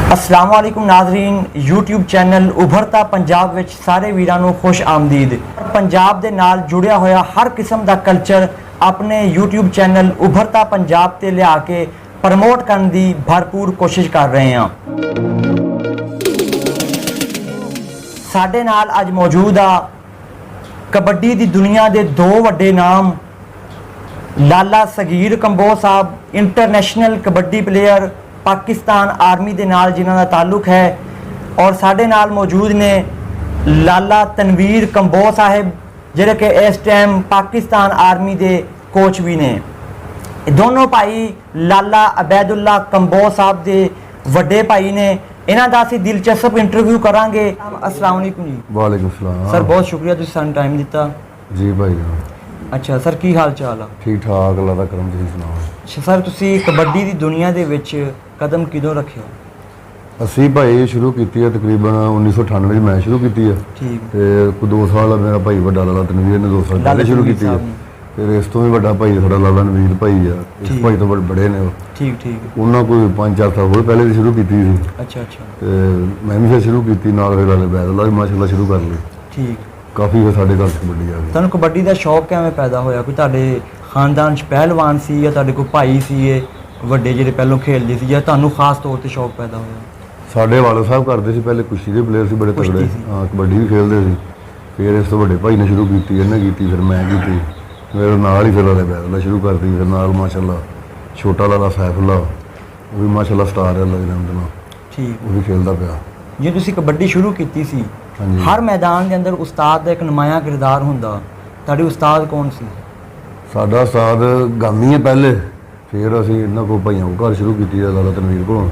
अस्सलाम वालेकुम नाज़रीन, यूट्यूब चैनल उभरता पंजाब विच सारे वीरां नूं खुश आमदीद। पंजाब दे नाल जुड़िया होया हर किस्म दा कल्चर अपने यूट्यूब चैनल उभरता पंजाब ते लिया के प्रमोट करने दी भरपूर कोशिश कर रहे हैं। साडे नाल अज मौजूद आ कबड्डी दी दुनिया दे दो वड्डे नाम लाला Sagir Kamboh Sahab, international kabaddi player, Pakistan army दे नाल जिन्हां दा ताल्लुक है, और साडे नाल मौजूद ने लाला तनवीर कंबोह साहब जिहड़े कि इस टाइम पाकिस्तान आर्मी दे कोच भी ने। दोनों भाई लाला अबैदुल्ला कंबोह साहब दे वड्डे भाई ने। इन्हां दा असीं दिलचस्प इंटरव्यू करांगे। अस्सलाम वालेकुम जी। वालेकुम सलाम सर, बहुत शुक्रिया तुसीं सानूं टाइम दिता जी भाई। अच्छा सर, की हाल चाल आ? ठीक ठाक, अल्लाह दा करम, तुसीं सुनाओ। अच्छा सर, तुसीं कबड्डी दी दुनिया दे विच कदम किदों रखिया? ਅਸੀਂ ਭਾਈ ਸ਼ੁਰੂ ਕੀਤੀ ਹੈ ਤਕਰੀਬਨ 1998 ਵਿੱਚ ਮੈਂ ਸ਼ੁਰੂ ਕੀਤੀ ਹੈ। ठीक ਤੇ ਕੋਈ 2 ਸਾਲ ਮੇਰਾ ਭਾਈ ਵੱਡਾ ਲਾਲਾ ਤਨਵੀਰ ਨੇ 2 ਸਾਲ ਲਾਲਾ ਪਹਿਲੇ ਸ਼ੁਰੂ ਤਨਵੀਰ ਕੀਤੀ ਹੈ। ਸਾਹਿਬ ਨੇ। ਫਿਰ ਇਸ ਤੋਂ ਵੀ ਵੱਡਾ ਭਾਈ ਸਾਡਾ ਲਾਲਾ ਨਵੀਰ ਭਾਈ ਆ, ਇਸ ਠੀਕ। ਭਾਈ ਤੋਂ ਬੜੇ ਨੇ ਉਹ। ठीक ठीक ਉਹਨਾਂ ਕੋਈ 5-4 ਸਾਲ ਹੋਰ ਪਹਿਲੇ ਦੀ ਸ਼ੁਰੂ ਕੀਤੀ ਸੀ अच्छा अच्छा ਤੇ ਮੈਂ ਵੀ ਫਿਰ ਸ਼ੁਰੂ ਕੀਤੀ ਨਾਲ ਫਿਰ ਲਾਲੇ ਬੈਦੁੱਲਾ ਵੀ ਮਾਸ਼ਾਅੱਲਾ ਸ਼ੁਰੂ ਕਰ ਲਈ। ठीक। ਕਾਫੀ ਫਿਰ ਸਾਡੇ ਘਰ 'ਚ ਕਬੱਡੀ ਆ ਗਈ। ਤੁਹਾਨੂੰ ਕਬੱਡੀ ਦਾ ਸ਼ੌਕ ਕਿਵੇਂ ਪੈਦਾ ਹੋਇਆ? ਕੋਈ ਤੁਹਾਡੇ ਖਾਨਦਾਨ 'ਚ ਪਹਿਲਵਾਨ ਸੀ ਜਾਂ ਤੁਹਾਡੇ ਕੋਈ ਭਾਈ ਸੀ ਇਹ ਵੱਡੇ ਜਿਹੜੇ ਪਹਿਲੋਂ ਖੇਡਦੇ ਸੀ, ਜਾਂ ਤੁਹਾਨੂੰ ਖਾਸ ਤੌਰ ਤੇ ਸ਼ੌਕ ਪੈਦਾ ਹੋਇਆ? ਸਾਡੇ ਵਾਲਦ ਸਾਹਿਬ ਕਰਦੇ ਸੀ ਪਹਿਲੇ, ਕੁਸ਼ਤੀ ਦੇ ਪਲੇਅਰ ਸੀ ਬੜੇ ਕੁਸ਼ਤੀ ਤਗੜੇ। ਸੀ। ਹਾਂ, ਕਬੱਡੀ ਵੀ ਖੇਡਦੇ ਸੀ। ਫਿਰ ਇਸ ਤੋਂ ਵੱਡੇ ਭਾਈ ਨੇ ਸ਼ੁਰੂ ਕੀਤੀ, ਇਹਨੇ ਕੀਤੀ, ਫਿਰ ਮੈਂ ਕੀਤੀ, ਮੇਰੇ ਨਾਲ ਹੀ ਫਿਰ ਲਾਲੇ ਬੈਦੁੱਲਾ ਸ਼ੁਰੂ ਕਰਤੀ। ਫਿਰ ਨਾਲ ਮਾਸ਼ਾਅੱਲਾ ਛੋਟਾ ਲਾਲਾ ਸੈਫੁੱਲਾ, ਉਹ ਵੀ ਮਾਸ਼ਾਅੱਲਾ ਸਟਾਰ ਹੈ ਲੱਗਦਾ ਉਹਦੇ ਨਾਲ, ਠੀਕ। ਉਹ ਵੀ ਖੇਡਦਾ ਪਿਆ। ਜੇ ਤੁਸੀਂ ਕਬੱਡੀ ਸ਼ੁਰੂ ਕੀਤੀ ਸੀ, ਹਾਂਜੀ। ਹਰ ਮੈਦਾਨ ਦੇ ਅੰਦਰ ਉਸਤਾਦ ਦਾ ਇੱਕ ਨੁਮਾਇਆਂ ਕਿਰਦਾਰ ਹੁੰਦਾ। ਤੁਹਾਡੇ ਉਸਤਾਦ ਕੌਣ ਸੀ? ਸਾਡਾ ਉਸਤਾਦ ਗਾਮੀ ਹੈ ਪਹਿਲੇ, ਫਿਰ ਅਸੀਂ ਇਹਨਾਂ ਕੋਲ ਭਾਈਆਂ ਕੋਲ ਘਰ ਸ਼ੁਰੂ ਕੀਤੀ ਹੈ ਲਾਲਾ ਤਨਵੀਰ ਕੋਲੋਂ।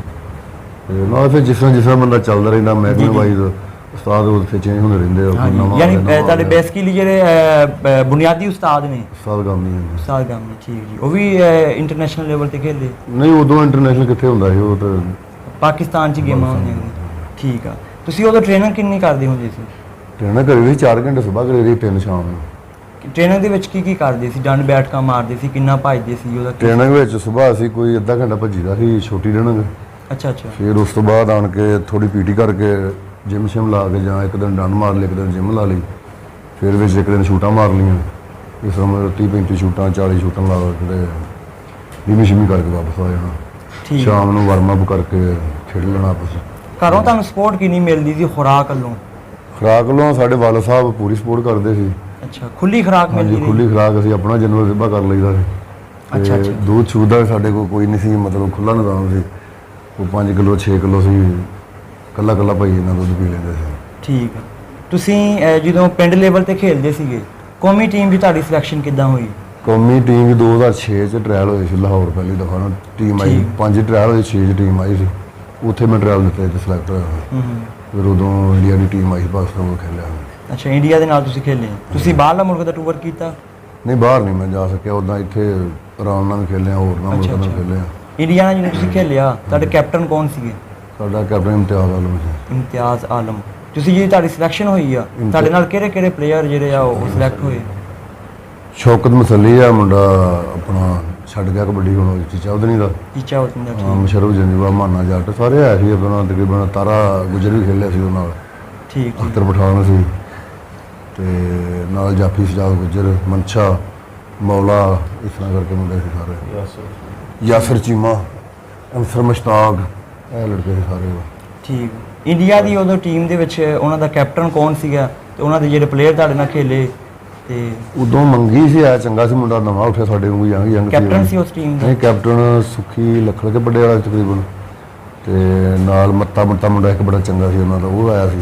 ਤੇ ਨਾਲ ਫਿਰ ਜਿਸ ਤਰ੍ਹਾਂ ਬੰਦਾ ਚੱਲਦਾ ਰਹਿੰਦਾ ਮਹਿਕਮੇ ਵਾਈਜ਼ ਉਸਤਾਦ ਉੱਥੇ ਚੇਂਜ ਹੁੰਦੇ ਰਹਿੰਦੇ ਆ। ਹਾਂਜੀ, ਯਾਨੀ ਤੁਹਾਡੇ ਬੇਸਿਕਲੀ ਜਿਹੜੇ ਬੁਨਿਆਦੀ ਉਸਤਾਦ ਨੇ ਉਸਤਾਦ ਗਾਮੀ ਹੈ। ਉਸਤਾਦ ਗਾਮੀ, ਠੀਕ ਜੀ। ਉਹ ਵੀ ਇੰਟਰਨੈਸ਼ਨਲ ਲੈਵਲ ਤੇ ਖੇਡੇ? ਨਹੀਂ, ਉਦੋਂ ਇੰਟਰਨੈਸ਼ਨਲ ਕਿੱਥੇ ਹੁੰਦਾ ਸੀ, ਉਹ ਤਾਂ ਪਾਕਿਸਤਾਨ 'ਚ ਗੇਮਾਂ ਹੁੰਦੀਆਂ ਨੇ। ਠੀਕ ਆ। ਤੁਸੀਂ ਉਦੋਂ ਟ੍ਰੇਨਿੰਗ ਕਿੰਨੀ ਕਰਦੇ ਹੁੰਦੇ ਸੀ? ਟ੍ਰੇਨਿੰਗ ਕਰੀ ਸੀ 4 ਘੰਟੇ ਸਵੇਰ ਕਰੀ ਸੀ, 3 ਸ਼ਾਮ ਨੂੰ। ਟ੍ਰੇਨਿੰਗ ਦੇ ਵਿੱਚ ਕੀ ਕਰਦੇ ਸੀ? ਡੰਡ ਬੈਠਕਾਂ ਮਾਰਦੇ ਸੀ? ਕਿੰਨਾ ਭੱਜਦੇ ਸੀ? ਉਹਦਾ ਟ੍ਰੇਨਿੰਗ ਵਿੱਚ ਸਵੇਰ ਅਸੀਂ ਕੋਈ ਅੱਧਾ ਘੰਟਾ ਭੱਜੀਦਾ ਸੀ, ਛੋਟੀ ਟ੍ਰੇਨਿੰਗ। ਅੱਛਾ ਅੱਛਾ ਫਿਰ ਉਸ ਤੋਂ ਬਾਅਦ ਆਣ ਕੇ ਥੋੜੀ ਪੀਟੀ ਕਰਕੇ ਜਿਮ ਸ਼ਿਮ ਲਾ ਕੇ, ਜਾਂ ਇੱਕ ਦਿਨ ਡੰਡ ਮਾਰ ਲਈ, ਇੱਕ ਦਿਨ ਜਿਮ ਲਾ ਲਈ। ਫਿਰ ਵਿੱਚ ਇੱਕ ਦਿਨ ਸ਼ੂਟਾਂ ਮਾਰ ਲਈਆਂ। ਇਸ ਤਰ੍ਹਾਂ 30-35 ਸ਼ੂਟਾਂ, 40 ਸ਼ੂਟਾਂ ਲਾ ਕੇ ਜਿਮੀ ਸ਼ਿਮੀ ਕਰਕੇ ਵਾਪਸ ਆ ਜਾਣਾ। ਠੀਕ। ਸ਼ਾਮ ਨੂੰ ਵਾਰਮ ਅਪ ਕਰਕੇ ਖੇਡ ਲੈਣਾ ਆਪਸ। ਘਰੋਂ ਤੁਹਾਨੂੰ ਸਪੋਰਟ ਕਿੰਨੀ ਮਿਲਦੀ ਸੀ ਖੁਰਾਕ ਵੱਲੋਂ? ਖੁਰਾਕ ਵੱਲੋਂ ਸਾਡੇ ਵਾਲਦ ਸਾਹਿਬ ਪੂਰੀ ਸਪੋਰਟ ਕਰਦੇ ਸੀ। ਅੱਛਾ, ਖੁੱਲੀ ਖੁਰਾਕ ਹਾਂਜੀ, ਮਿਲਦੀ ਖੁੱਲੀ ਖੁਰਾਕ। ਅਸੀਂ ਆਪਣਾ ਜਨਰਲ ਸਿੱਧਾ ਕਰ ਲਈਦਾ ਸੀ। ਅੱਛਾ, ਅੱਛਾ। ਦੁੱਧ ਛੂਟ ਦਾ ਸਾਡੇ ਕੋਲ ਕੋਈ ਨਹੀਂ ਸੀ, ਮਤਲਬ ਖੁੱਲਾ ਨਿਜ਼ਾਮ ਸੀ। ਉਹ 5 ਕਿਲੋ 6 ਕਿਲੋ ਸੀ, ਕੱਲਾ ਭਾਈ ਇਹਨਾਂ ਦੁੱਧ ਪੀ ਲੈਂਦੇ ਸੀ। ਠੀਕ ਆ। ਤੁਸੀਂ ਜਦੋਂ ਪਿੰਡ ਲੈਵਲ ਤੇ ਖੇਡਦੇ ਸੀਗੇ, ਕੌਮੀ ਟੀਮ ਦੀ ਤੁਹਾਡੀ ਸਿਲੈਕਸ਼ਨ ਕਿੱਦਾਂ ਹੋਈ? ਕੌਮੀ ਟੀਮ 2006 ਚ ਟ੍ਰਾਇਲ ਹੋਏ ਸੀ ਲਾਹੌਰ, ਪਹਿਲੀ ਦਫਾ ਨਾ ਟੀਮ ਆਈ। ਠੀਕ। 5 ਟ੍ਰਾਇਲ ਹੋਏ, 6 ਚ ਟੀਮ ਆਈ ਸੀ। ਉੱਥੇ ਮੈਂ ਟ੍ਰਾਇਲ ਦਿੱਤੇ ਤੇ ਸਿਲੈਕਟ ਹੋਇਆ। ਫਿਰ ਉਦੋਂ ਇੰਡੀਆ ਦੀ ਟੀਮ ਆਈ ਸੀ, ਪਾਕਿਸਤਾਨ ਨਾਲ ਖੇਲਿਆ। ਅੱਛਾ, ਇੰਡੀਆ ਦੇ ਨਾਲ ਤੁਸੀਂ ਖੇਲੇ? ਤੁਸੀਂ ਬਾਹਰਲਾ ਮੁਲਕ ਦਾ ਟੂਰ ਕੀਤਾ? ਨਹੀਂ, ਬਾਹਰ ਨਹੀਂ ਮੈਂ ਜਾ ਸਕਿਆ। ਉੱਦਾਂ ਇੱਥੇ ਆਰਾਮ ਨਾਲ ਵੀ ਖੇਲਿਆ, ਹੋਰ ਨਾਲ ਮੁਲਕਾਂ ਨਾਲ ਖੇਲਿਆ। ਇੰਡੀਆ ਨਾਲ ਜਦੋਂ ਤੁਸੀਂ ਖੇਲਿਆ, ਤੁਹਾਡੇ ਕੈਪਟਨ ਕੌਣ ਸੀਗੇ? ਸਾਡਾ ਕੈਪਟਨ ਇਮਤਿਆਜ਼ ਆਲਮ ਸੀ। ਇਮਤਿਆਜ਼ ਆਲਮ। ਤੁਸੀਂ ਜਿਹੜੀ ਤੁਹਾਡੀ ਸਿਲੈਕਸ਼ਨ ਹੋਈ ਆ, ਤੁਹਾਡੇ ਨਾਲ ਕਿਹੜੇ ਪਲੇਅਰ ਜਿਹੜੇ ਆ ਉਹ ਸਿਲੈਕਟ ਹੋਏ? ਸ਼ੌਕਤ ਮਸਲੀ ਆ ਮੁੰਡਾ, ਆਪਣਾ ਛੱਡ ਗਿਆ ਕਬੱਡੀ ਹੁਣ, ਚੌਧਰੀ ਦਾ। ਟੀਚਾ ਹੁੰਦਾ। ਹਾਂ, ਮੁਸ਼ਰਫ ਜੰਜੂਆ, ਮਾਨਾ ਜੱਟ ਸਾਰੇ ਆਏ ਸੀ ਆਪਣਾ। ਤਕਰੀਬਨ ਤਾਰਾ ਗੁਜਰ ਵੀ ਖੇਲਿਆ ਸੀ ਉਹਦੇ ਨਾਲ। ਠੀਕ। ਅਖਤਰ ਪਠਾਨ ਸੀ, ਤੇ ਨਾਲ ਜਾਫੀ ਸਜਾਦ ਗੁਜਰ, ਮਨਸ਼ਾ, ਮੌਲਾ, ਇਸ ਤਰ੍ਹਾਂ ਕਰਕੇ ਮੁੰਡੇ ਸੀ ਸਾਰੇ। ਯਾਸਰ ਚੀਮਾ, ਅੰਸਰ ਮੁਸ਼ਤਾਕ, ਇਹ ਲੜਕੇ ਸੀ ਸਾਰੇ। ਠੀਕ। ਇੰਡੀਆ ਦੀ ਉਦੋਂ ਟੀਮ ਦੇ ਵਿੱਚ ਉਹਨਾਂ ਦਾ ਕੈਪਟਨ ਕੌਣ ਸੀਗਾ, ਤੇ ਉਹਨਾਂ ਦੇ ਜਿਹੜੇ ਪਲੇਅਰ ਤੁਹਾਡੇ ਨਾਲ ਖੇਲੇ? ਤੇ ਉਦੋਂ ਮੰਗੀ ਸੀ, ਆ ਚੰਗਾ ਸੀ ਮੁੰਡਾ, ਨਵਾਂ ਉੱਠਿਆ ਸਾਡੇ ਵਾਂਗੂ, ਯੰਗ ਕੈਪਟਨ ਸੀ ਉਸ ਟੀਮ ਦਾ? ਨਹੀਂ, ਕੈਪਟਨ ਸੁੱਖੀ ਲੱਖੜ ਕੇ ਵੱਡੇ ਵਾਲਾ ਤਕਰੀਬਨ। ਤੇ ਨਾਲ ਮੱਤਾ ਮੁੰਡਾ ਇੱਕ ਬੜਾ ਚੰਗਾ ਸੀ ਉਹਨਾਂ ਦਾ, ਉਹ ਆਇਆ ਸੀ।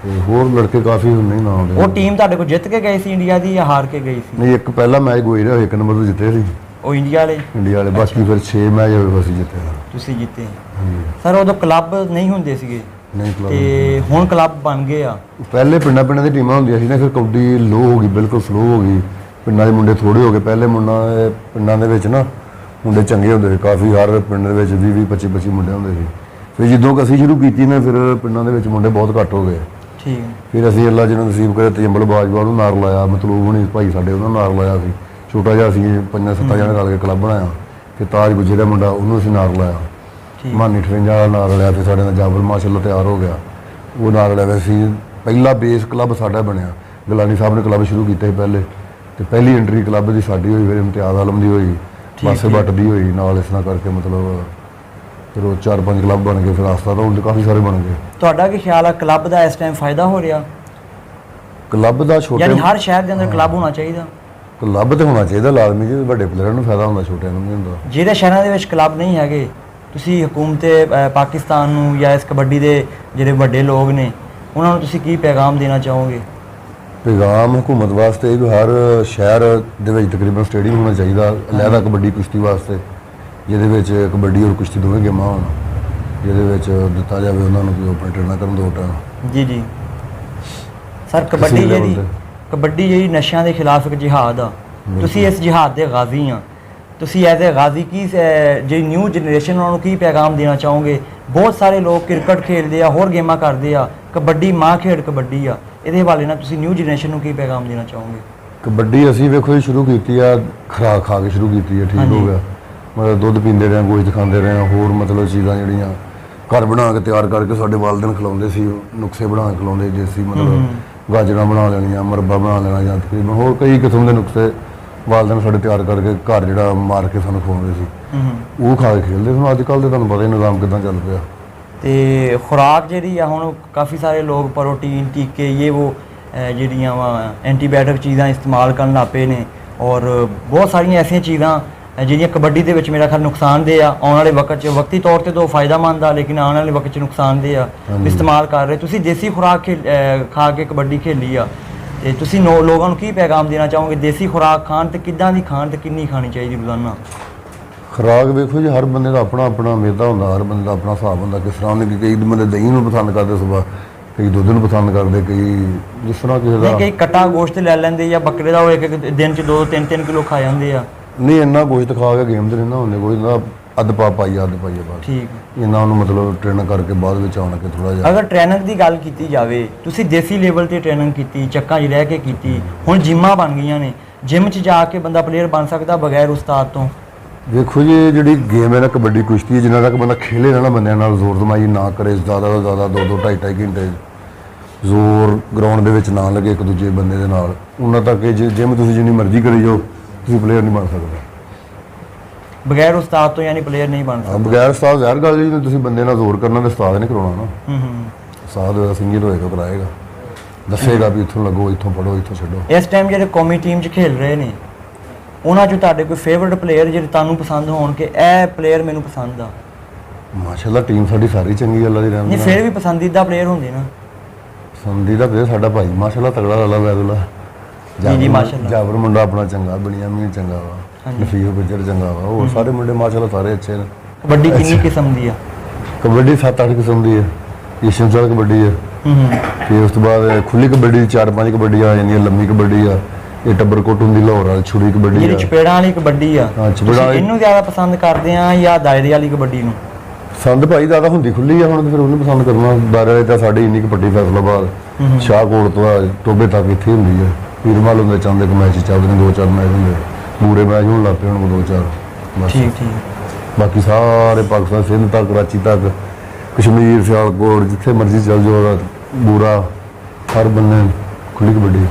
ਤੇ ਹੋਰ ਲੜਕੇ ਕਾਫੀ ਨਹੀਂ ਨਾ ਆਉਂਦੇ। ਉਹ ਟੀਮ ਤੁਹਾਡੇ ਕੋਲ ਜਿੱਤ ਕੇ ਗਈ ਸੀ ਇੰਡੀਆ ਦੀ, ਜਾਂ ਹਾਰ ਕੇ ਗਈ ਸੀ? ਨਹੀਂ, ਇੱਕ ਪਹਿਲਾ ਮੈਚ ਗੋਈ ਰਿਹਾ, 1 ਨੰਬਰ ਤੋਂ ਜਿੱਤੇ ਸੀ ਉਹ ਇੰਡੀਆ ਵਾਲੇ? ਇੰਡੀਆ ਵਾਲੇ। ਬਾਕੀ ਫਿਰ 6 ਮੈਚ ਹੋਏ ਅਸੀਂ ਜਿੱਤੇ। ਤੁਸੀਂ ਜਿੱਤੇ? ਹਾਂਜੀ। ਸਰ, ਉਦੋਂ ਕਲੱਬ ਨਹੀਂ ਹੁੰਦੇ ਸੀਗੇ ਨਹੀਂ ਤੇ ਹੁਣ ਕਲੱਬ ਬਣ ਗਏ ਆ। ਪਹਿਲੇ ਪਿੰਡਾਂ ਦੀ ਟੀਮਾਂ ਹੁੰਦੀਆਂ ਸੀ ਨਾ, ਫਿਰ ਕਬੱਡੀ ਲੋ ਹੋ ਗਈ, ਬਿਲਕੁਲ ਸਲੋ ਹੋ ਗਈ। ਪਿੰਡਾਂ ਦੇ ਮੁੰਡੇ ਥੋੜੇ ਹੋ ਗਏ। ਪਹਿਲੇ ਪਿੰਡਾਂ ਦੇ ਵਿੱਚ ਨਾ ਮੁੰਡੇ ਚੰਗੇ ਹੁੰਦੇ ਸੀ ਕਾਫੀ, ਹਰ ਪਿੰਡ ਦੇ ਵਿੱਚ 20 25 ਮੁੰਡੇ ਹੁੰਦੇ ਸੀ। ਫਿਰ ਜਦੋਂ ਅਸੀਂ ਸ਼ੁਰੂ ਕੀਤੀ ਨਾ, ਫਿਰ ਪਿੰਡਾਂ ਦੇ ਵਿੱਚ ਮੁੰਡੇ ਬਹੁਤ ਘੱਟ ਹੋ ਗਏ। ਠੀਕ। ਫਿਰ ਅਸੀਂ ਅੱਲਾ ਜਿਹਨੂੰ ਨਸੀਬ ਕਰੇ ਤਜੰਬਲ ਬਾਜਵਾ ਨੂੰ ਨਾਲ ਲਾਇਆ, ਮਤਲੂਬ ਹੁਣੀ ਭਾਈ ਸਾਡੇ ਉਹਨਾਂ ਨਾਲ ਲਾਇਆ ਸੀ। ਛੋਟਾ ਜਿਹਾ ਅਸੀਂ 5-7 ਜਣੇ ਰਲ ਕੇ ਕਲੱਬ ਬਣਾਇਆ। ਫਿਰ ਤਾਜ ਗੁੱਜਰ ਦਾ ਮੁੰਡਾ, ਉਹਨੂੰ ਅਸੀਂ ਨਾਲ ਲਾਇਆ। ਠੀਕ। ਮਾਨੀ 58 ਵਾਲਾ ਨਾਲ ਰਲਿਆ, ਫਿਰ ਸਾਡੇ ਨਾਲ ਜਾਬਲ ਮਾਸ਼ਾਅੱਲਾ ਤਿਆਰ ਹੋ ਗਿਆ, ਉਹ ਨਾਲ ਰਲਿਆ ਹੋਇਆ ਸੀ। ਪਹਿਲਾ ਬੇਸ ਕਲੱਬ ਸਾਡਾ ਬਣਿਆ, ਗਲਾਨੀ ਸਾਹਿਬ ਨੇ ਕਲੱਬ ਸ਼ੁਰੂ ਕੀਤਾ ਸੀ ਪਹਿਲੇ, ਤੇ ਪਹਿਲੀ ਐਂਟਰੀ ਕਲੱਬ ਦੀ ਸਾਡੀ ਹੋਈ, ਫਿਰ ਇਮਤਿਆਜ਼ ਆਲਮ ਦੀ ਹੋਈ, ਬਾਸੇ ਬੱਟ ਦੀ ਹੋਈ ਨਾਲ, ਇਸ ਤਰ੍ਹਾਂ ਕਰਕੇ ਮਤਲਬ ਫਿਰ ਉਹ 4-5 ਕਲੱਬ ਬਣ ਗਏ, ਫਿਰ ਆਸਤਾ ਤਾਂ ਹੁਣ ਕਾਫੀ ਸਾਰੇ ਬਣ ਗਏ। ਤੁਹਾਡਾ ਕੀ ਖਿਆਲ ਆ ਕਲੱਬ ਦਾ ਇਸ ਟਾਈਮ ਫਾਇਦਾ ਹੋ ਰਿਹਾ? ਕਲੱਬ ਦਾ ਛੋਟੇ ਯਾਨੀ ਹਰ ਸ਼ਹਿਰ ਦੇ ਅੰਦਰ ਕਲੱਬ ਹੋਣਾ ਚਾਹੀਦਾ? ਕਲੱਬ ਤੇ ਹੋਣਾ ਚਾਹੀਦਾ ਲਾਜ਼ਮੀ ਜੀ, ਵੱਡੇ ਪਲੇਅਰਾਂ ਨੂੰ ਫਾਇਦਾ ਹੁੰਦਾ, ਛੋਟਿਆਂ ਨੂੰ ਨਹੀਂ ਹੁੰਦਾ। ਜਿਹੜੇ ਸ਼ਹਿਰਾਂ ਦੇ ਵਿੱਚ ਕਲੱਬ ਨਹੀਂ ਹੈਗੇ, ਤੁਸੀਂ ਹਕੂਮਤ ਪਾਕਿਸਤਾਨ ਨੂੰ ਜਾਂ ਇਸ ਕਬੱਡੀ ਦੇ ਜਿਹੜੇ ਵੱਡੇ ਲੋਕ ਨੇ ਉਹਨਾਂ ਨੂੰ ਤੁਸੀਂ ਕੀ ਪੈਗਾਮ ਦੇਣਾ ਚਾਹੋਗੇ? ਪੈਗਾਮ ਹਕੂਮਤ ਵਾਸਤੇ ਵੀ ਹਰ ਸ਼ਹਿਰ ਦੇ ਵਿੱਚ ਤਕਰੀਬਨ ਸਟੇਡੀਅਮ ਹੋਣਾ ਚਾਹੀਦਾ ਅਲੱਗਾ ਕਬੱਡੀ ਕੁਸ਼ਤੀ ਵਾਸਤੇ, ਜਿਹਦੇ ਵਿੱਚ ਕਬੱਡੀ ਔਰ ਕੁਸ਼ਤੀ ਦੋਵੇਂ ਗੇਮਾਂ ਹੋਣ, ਜਿਹਦੇ ਵਿੱਚ ਦਿੱਤਾ ਜਾਵੇ ਉਹਨਾਂ ਨੂੰ ਕਿ ਓਪਨ ਟ੍ਰੇਨਰ ਕਰਨ 2 ਟਾਈਮ। ਜੀ ਜੀ ਸਰ, ਕਬੱਡੀ ਜਿਹੜੀ ਨਸ਼ਿਆਂ ਦੇ ਖਿਲਾਫ ਇੱਕ ਜਿਹਾਦ ਆ, ਤੁਸੀਂ ਇਸ ਜਿਹਾਦ ਦੇ ਗਾਜ਼ੀ ਆ, ਤੁਸੀਂ ਐਜ਼ ਏ ਗਾਜ਼ੀ ਕੀ ਜਿਹੜੀ ਨਿਊ ਜਨਰੇਸ਼ਨ ਉਹਨਾਂ ਨੂੰ ਕੀ ਪੈਗਾਮ ਦੇਣਾ ਚਾਹੋਗੇ? ਬਹੁਤ ਸਾਰੇ ਲੋਕ ਕ੍ਰਿਕਟ ਖੇਡਦੇ ਆ, ਹੋਰ ਗੇਮਾਂ ਕਰਦੇ ਆ, ਕਬੱਡੀ ਮਾਂ ਖੇਡ ਕਬੱਡੀ ਆ, ਇਹਦੇ ਹਵਾਲੇ ਨਾਲ ਤੁਸੀਂ ਨਿਊ ਜਨਰੇਸ਼ਨ ਨੂੰ ਕੀ ਪੈਗਾਮ ਦੇਣਾ ਚਾਹੋਗੇ? ਕਬੱਡੀ ਅਸੀਂ ਵੇਖੋ ਜੀ ਸ਼ੁਰੂ ਕੀਤੀ ਆ, ਖੁਰਾਕ ਖਾ ਕੇ ਸ਼ੁਰੂ ਕੀਤੀ ਆ, ਠੀਕ ਹੋ ਗਿਆ, ਮਤਲਬ ਦੁੱਧ ਪੀਂਦੇ ਰਹੇ, ਗੋਸ਼ਤ ਖਾਂਦੇ ਰਹੇ, ਹੋਰ ਮਤਲਬ ਚੀਜ਼ਾਂ ਜਿਹੜੀਆਂ ਘਰ ਬਣਾ ਕੇ ਤਿਆਰ ਕਰਕੇ ਸਾਡੇ ਵਾਲਦੈਨ ਖਿਲਾਉਂਦੇ ਸੀ, ਨੁਕਸੇ ਬਣਾ ਕੇ ਖਿਲਾਉਂਦੇ ਦੇਸੀ, ਮਤਲਬ ਗਾਜਰਾਂ ਬਣਾ ਲੈਣੀਆਂ, ਮਰਬਾ ਬਣਾ ਲੈਣਾ, ਜਾਂ ਤਕਰੀਬਨ ਹੋਰ ਕਈ ਕਿਸਮ ਦੇ ਨੁਕਸੇ ਵਾਲਦੈਨ ਸਾਡੇ ਤਿਆਰ ਕਰਕੇ ਘਰ ਜਿਹੜਾ ਮਾਰ ਕੇ ਸਾਨੂੰ ਖਵਾਉਂਦੇ ਸੀ, ਉਹ ਖਾ ਕੇ ਖੇਡਦੇ। ਹੁਣ ਅੱਜ ਕੱਲ੍ਹ ਦੇ ਤੁਹਾਨੂੰ ਪਤਾ ਹੀ ਨਿਜ਼ਾਮ ਕਿੱਦਾਂ ਚੱਲ ਪਿਆ। ਤੇ ਖੁਰਾਕ ਜਿਹੜੀ ਆ ਹੁਣ ਕਾਫੀ ਸਾਰੇ ਲੋਕ ਪ੍ਰੋਟੀਨ ਟੀਕੇ ਇਹ ਉਹ ਜਿਹੜੀਆਂ ਵਾ ਐਂਟੀਬਾਇਓਟਿਕ ਚੀਜ਼ਾਂ ਇਸਤੇਮਾਲ ਕਰਨ ਲੱਗ ਪਏ ਨੇ, ਔਰ ਬਹੁਤ ਸਾਰੀਆਂ ਐਸੀਆਂ ਚੀਜ਼ਾਂ ਜਿਹੜੀਆਂ ਕਬੱਡੀ ਦੇ ਵਿੱਚ ਮੇਰਾ ਖਿਆਲ ਨੁਕਸਾਨਦੇਹ ਆ। ਆਉਣ ਵਾਲੇ ਵਕਤ 'ਚ ਵਕਤੀ ਤੌਰ ਤੇ ਤਾਂ ਫਾਇਦਾਮੰਦ ਆ, ਲੇਕਿਨ ਆਉਣ ਵਾਲੇ ਵਕਤ 'ਚ ਨੁਕਸਾਨਦੇਹ ਆ ਇਸਤੇਮਾਲ ਕਰ ਰਹੇ। ਤੁਸੀਂ ਦੇਸੀ ਖੁਰਾਕ ਖਾ ਕੇ ਕਬੱਡੀ ਖੇਲੀ ਆ, ਤੇ ਤੁਸੀਂ ਲੋਕਾਂ ਨੂੰ ਕੀ ਪੈਗਾਮ ਦੇਣਾ ਚਾਹੋਗੇ? ਦੇਸੀ ਖੁਰਾਕ ਖਾਣ ਤੇ ਕਿੱਦਾਂ ਦੀ ਖਾਣ ਤੇ ਕਿੰਨੀ ਖਾਣੀ ਚਾਹੀਦੀ ਰੋਜ਼ਾਨਾ? ਖੁਰਾਕ ਵੇਖੋ ਜੀ, ਹਰ ਬੰਦੇ ਦਾ ਆਪਣਾ ਆਪਣਾ ਮੇਦਾ ਹੁੰਦਾ, ਹਰ ਬੰਦੇ ਦਾ ਆਪਣਾ ਹਿਸਾਬ ਹੁੰਦਾ, ਕਿਸ ਤਰ੍ਹਾਂ ਉਹਨੇ ਕਈ ਬੰਦੇ ਦਹੀਂ ਨੂੰ ਪਸੰਦ ਕਰਦੇ ਸੁਬਾ, ਕਈ ਦੁੱਧ ਨੂੰ ਪਸੰਦ ਕਰਦੇ, ਕਈ ਜਿਸ ਤਰ੍ਹਾਂ ਕਿਸੇ ਦਾ। ਕਈ ਕਟਾ ਗੋਸ਼ਤ ਲੈ ਲੈਂਦੇ ਜਾਂ ਬੱਕਰੇ ਦਾ ਉਹ ਇੱਕ ਦਿਨ 'ਚ 2-3 ਕਿਲੋ ਖਾ ਜਾਂਦੇ ਆ। ਨਹੀਂ, ਇੰਨਾ ਗੋਸ਼ਤ ਖਾ ਕੇ ਗੇਮ ਤੇ ਨਹੀਂ ਨਾ ਹੁੰਦੇ, ਕੋਈ ਨਾ ਅੱਧ ਪਾਈਏ ਬਾਅਦ। ਠੀਕ। ਇਹਨਾਂ ਨੂੰ ਮਤਲਬ ਟ੍ਰੇਨ ਕਰਕੇ ਬਾਅਦ ਵਿੱਚ ਆਉਣ ਕੇ ਥੋੜਾ ਜਿਹਾ। ਅਗਰ ਟ੍ਰੇਨਿੰਗ ਦੀ ਗੱਲ ਕੀਤੀ ਜਾਵੇ, ਤੁਸੀਂ ਦੇਸੀ ਲੈਵਲ ਤੇ ਟ੍ਰੇਨਿੰਗ ਕੀਤੀ, ਚੱਕਾਂ 'ਚ ਰਹਿ ਕੇ ਕੀਤੀ, ਹੁਣ ਜਿੰਮਾਂ ਬਣ ਗਈਆਂ ਨੇ, ਜਿਮ 'ਚ ਜਾ ਕੇ ਬੰਦਾ ਪਲੇਅਰ ਬਣ ਸਕਦਾ ਬਗੈਰ ਉਸਤਾਦ ਤੋਂ? ਵੇਖੋ ਜੀ, ਜਿਹੜੀ ਗੇਮ ਹੈ ਨਾ ਕਬੱਡੀ ਕੁਸ਼ਤੀ, ਜਿੰਨਾ ਤੱਕ ਬੰਦਾ ਖੇਲੇ ਨਾ ਬੰਦਿਆਂ ਨਾਲ ਜ਼ੋਰ ਜ਼ਮਾਈ ਨਾ ਕਰੇ, ਜ਼ਿਆਦਾ ਤੋਂ ਜ਼ਿਆਦਾ 2-2 2.5 ਘੰਟੇ ਜ਼ੋਰ ਗਰਾਊਂਡ ਦੇ ਵਿੱਚ ਨਾ ਲੱਗੇ ਇੱਕ ਦੂਜੇ ਬੰਦੇ ਦੇ ਨਾਲ, ਉਹਨਾਂ ਤੱਕ ਜਿਮ ਤੁਸੀਂ ਜਿੰਨੀ ਮਰਜ਼ੀ ਕਰੀ ਜਾਓ, ਤੁਸੀਂ ਪਲੇਅਰ ਨਹੀਂ ਬਣ ਸਕਦੇ ਬਗੈਰ ਉਸਤਾਦ ਤੋਂ। ਯਾਨੀ ਪਲੇਅਰ ਨਹੀਂ ਬਣ ਸਕਦਾ ਬਗੈਰ ਉਸਤਾਦ? ਯਾਰ ਗੱਲ ਜੀ, ਤੁਸੀਂ ਬੰਦੇ ਨਾਲ ਜ਼ੋਰ ਕਰਨਾ ਤੇ ਉਸਤਾਦ ਨਹੀਂ ਕਰਾਉਣਾ ਨਾ। ਉਸਤਾਦ ਸਿੰਗਰ ਹੋਏਗਾ, ਕਰਾਏਗਾ, ਦੱਸੇਗਾ ਵੀ ਇੱਥੋਂ ਲੱਗੋ, ਇੱਥੋਂ ਪੜੋ, ਇੱਥੋਂ ਛੱਡੋ। ਇਸ ਟਾਈਮ ਜਿਹੜੇ ਕੌਮੀ ਟੀਮ 'ਚ ਖੇਲ ਰਹੇ ਨੇ, ਉਹਨਾਂ 'ਚੋਂ ਤੁਹਾਡੇ ਕੋਈ ਫੇਵਰਟ ਪਲੇਅਰ ਜਿਹੜੇ ਤੁਹਾਨੂੰ ਪਸੰਦ ਹੋਣ ਕਿ ਇਹ ਪਲੇਅਰ ਮੈਨੂੰ ਪਸੰਦ ਆ? ਮਾਸ਼ਾਅੱਲਾ ਟੀਮ ਸਾਡੀ ਸਾਰੀ ਚੰਗੀ, ਅੱਲਾ ਦੀ ਰਹਿਮਤ ਨਹੀਂ, ਫਿਰ ਵੀ ਪਸੰਦੀਦਾ ਪਲੇਅਰ ਹੁੰਦੇ ਨਾ। ਪਸੰਦੀਦਾ ਪਲੇਅਰ ਸਾਡਾ ਭਾਈ ਮਾਸ਼ਾਅੱਲਾ ਤਗੜਾ, ਅੱਲਾ ਵੈਦੁੱਲਾ ਜੀ ਮਾਸ਼ਾਅੱਲਾ। ਜਾਬਰ ਮੁੰਡਾ ਆਪਣਾ ਚੰਗਾ, ਬੜੀਆਂ ਮੀਨ ਚੰਗਾ ਵਾ, ਨਫੀਰ ਗੁੱਜਰ ਚੰਗਾ ਵਾ, ਹੋਰ ਸਾਰੇ ਮੁੰਡੇ ਮਾਸ਼ਾਅੱਲਾ ਸਾਰੇ ਅੱਛੇ ਨੇ। ਕਬੱਡੀ ਕਿੰਨੀ ਕਿਸਮ ਦੀ ਆ? ਕਬੱਡੀ 7-8 ਕਿਸਮ ਦੀ ਹੈ। ਏਸ਼ੀਅਨ ਸਟਾਈਲ ਕਬੱਡੀ ਹੈ, ਫਿਰ ਉਸ ਤੋਂ ਬਾਅਦ ਖੁੱਲੀ ਕਬੱਡੀ 4-5 ਕਬੱਡੀਆਂ ਆ ਜਾਂਦੀਆਂ, ਲੰਮੀ ਕਬੱਡੀ ਆ, ਇਹ ਟੱਬਰ ਕੋਟ ਹੁੰਦੀ, ਲਾਹੌਰ ਵਾਲੀ ਛੁਰੀ ਕਬੱਡੀ ਜਿਹੜੀ ਚਪੇੜਾਂ ਵਾਲੀ ਕਬੱਡੀ ਆ, ਚਪੇੜਾਂ ਇਹਨੂੰ ਜ਼ਿਆਦਾ ਪਸੰਦ ਕਰਦੇ ਆ ਜਾਂ ਦਾਇਰੇ ਵਾਲੀ ਕਬੱਡੀ ਨੂੰ? ਪਸੰਦ ਭਾਈ ਜ਼ਿਆਦਾ ਹੁੰਦੀ ਖੁੱਲੀ ਆ, ਹੁਣ ਫਿਰ ਉਹਨੂੰ ਪਸੰਦ ਕਰਨਾ। ਦਾਇਰੇ ਵਾਲੀ ਤਾਂ ਸਾਡੀ ਇੰਨੀ ਕਬੱਡੀ ਫੈਸਲਾਬਾਦ ਸ਼ਾਹਕੋਟ ਤੋਂ ਟੋਬੇ ਤੱਕ ਇੱਥੇ ਹੁੰਦੀ ਹੈ। ਪੀਰਮਾਲ ਹੁੰਦੇ, ਚੰਦ ਇੱਕ ਮੈਚ ਚੱਲਦੇ ਨੇ, 2-4 ਮੈਚ ਹੁੰਦੇ, ਪੂਰੇ ਮੈਚ ਹੋਣ ਲੱਗ ਪਏ ਹੁਣ 2-4 ਬਸ। ਠੀਕ। ਬਾਕੀ ਸਾਰੇ ਪਾਕਿਸਤਾਨ, ਸਿੰਧ ਤੱਕ, ਕਰਾਚੀ ਤੱਕ, ਕਸ਼ਮੀਰ, ਸਿਆਲਕੋਟ, ਜਿੱਥੇ ਮਰਜ਼ੀ ਚੱਲ ਜਾਓ, ਬੂਰਾ, ਹਰ ਬੰਨੇ ਖੁੱਲੀ ਕਬੱਡੀ।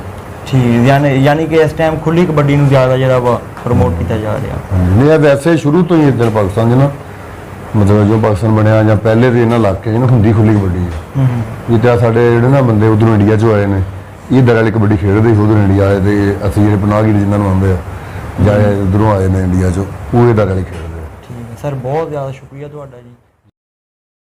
ਠੀਕ। ਯਾਨੀ ਕਿ ਇਸ ਟਾਈਮ ਖੁੱਲੀ ਕਬੱਡੀ ਨੂੰ ਜ਼ਿਆਦਾ ਜਿਹੜਾ ਵਾ ਪ੍ਰਮੋਟ ਕੀਤਾ ਜਾ ਰਿਹਾ? ਨਹੀਂ, ਇਹ ਵੈਸੇ ਸ਼ੁਰੂ ਤੋਂ ਹੀ ਇੱਧਰ ਪਾਕਿਸਤਾਨ 'ਚ ਨਾ, ਮਤਲਬ ਜੋ ਪਾਕਿਸਤਾਨ ਬਣਿਆ ਜਾਂ ਪਹਿਲੇ ਦੇ ਇਹਨਾਂ ਇਲਾਕੇ 'ਚ ਨਾ ਹੁੰਦੀ ਖੁੱਲੀ ਕਬੱਡੀ ਹੈ। ਇਹ ਤਾਂ ਸਾਡੇ ਜਿਹੜੇ ਨਾ ਬੰਦੇ ਉਧਰੋਂ ਇੰਡੀਆ 'ਚੋਂ ਆਏ ਨੇ, ਇਹ ਦਰ ਵਾਲੀ ਕਬੱਡੀ ਖੇਡਦੇ ਸੀ ਉਧਰ ਇੰਡੀਆ ਆਏ, ਤੇ ਅਸੀਂ ਜਿਹੜੇ ਪਨਾਹਗੀਰ ਜਿਨ੍ਹਾਂ ਨੂੰ ਆਉਂਦੇ ਆ ਜਾਂ ਉਧਰੋਂ ਆਏ ਨੇ ਇੰਡੀਆ 'ਚੋਂ, ਉਹ ਇਹ ਦਰ ਵਾਲੀ ਖੇਡਦੇ ਆ। ਠੀਕ ਹੈ ਸਰ, ਬਹੁਤ ਜ਼ਿਆਦਾ ਸ਼ੁਕਰੀਆ ਤੁਹਾਡਾ ਜੀ।